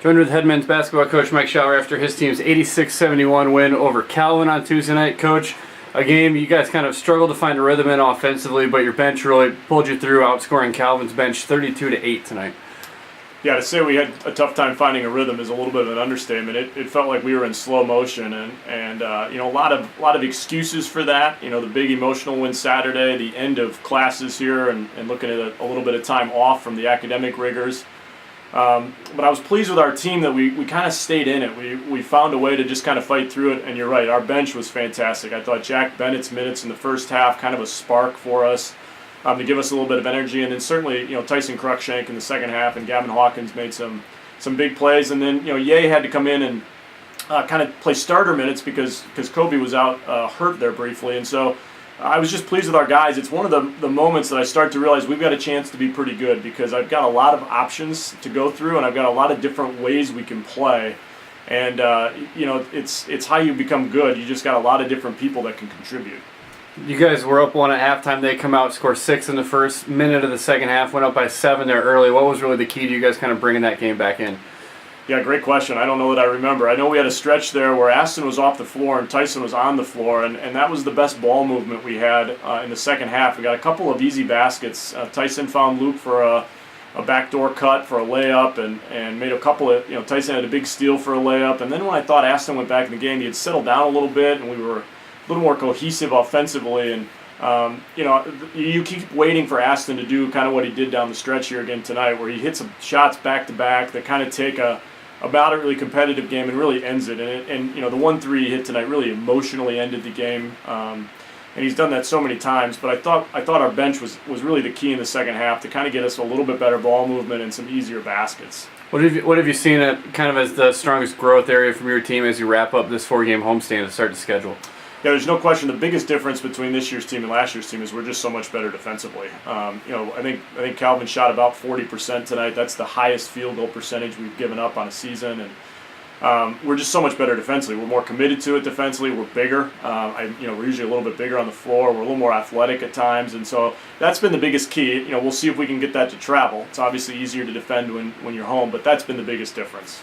Joined with head men's basketball coach Mike Schauer after his team's 86-71 win over Calvin on Tuesday night. Coach, a game you guys kind of struggled to find a rhythm in offensively, but your bench really pulled you through, outscoring Calvin's bench 32-8 tonight. Yeah, to say we had a tough time finding a rhythm is a little bit of an understatement. It felt like we were in slow motion, and a lot of excuses for that. The big emotional win Saturday, the end of classes here, and looking at a little bit of time off from the academic rigors. But I was pleased with our team that we kind of stayed in it. We found a way to just kind of fight through it, and you're right, our bench was fantastic. I thought Jack Bennett's minutes in the first half, kind of a spark for us. To give us a little bit of energy, and then certainly Tyson Cruikshank in the second half, and Gavin Hawkins made some big plays, and then Ye had to come in and kind of play starter minutes because Kobe was out hurt there briefly, and so I was just pleased with our guys. It's one of the moments that I start to realize we've got a chance to be pretty good because I've got a lot of options to go through, and I've got a lot of different ways we can play, and it's how you become good. You just got a lot of different people that can contribute. You guys were up 1 at halftime. They come out, score 6 in the first minute of the second half, went up by 7 there early. What was really the key to you guys kind of bringing that game back in? Yeah, great question. I don't know that I remember. I know we had a stretch there where Aston was off the floor and Tyson was on the floor, and that was the best ball movement we had in the second half. We got a couple of easy baskets. Tyson found Luke for a backdoor cut for a layup, and made a couple of, Tyson had a big steal for a layup. And then when I thought Aston went back in the game, he had settled down a little bit, and we were a little more cohesive offensively, and you keep waiting for Aston to do kind of what he did down the stretch here again tonight, where he hits some shots back to back that kind of take a moderately competitive game and really ends it. And the 1-3 he hit tonight really emotionally ended the game, and he's done that so many times. But I thought our bench was really the key in the second half to kind of get us a little bit better ball movement and some easier baskets. What have you seen kind of as the strongest growth area from your team as you wrap up this 4-game homestand to start the schedule? Yeah, there's no question. The biggest difference between this year's team and last year's team is we're just so much better defensively. I think Calvin shot about 40% tonight. That's the highest field goal percentage we've given up on a season, and we're just so much better defensively. We're more committed to it defensively. We're bigger. We're usually a little bit bigger on the floor. We're a little more athletic at times, and so that's been the biggest key. We'll see if we can get that to travel. It's obviously easier to defend when you're home, but that's been the biggest difference.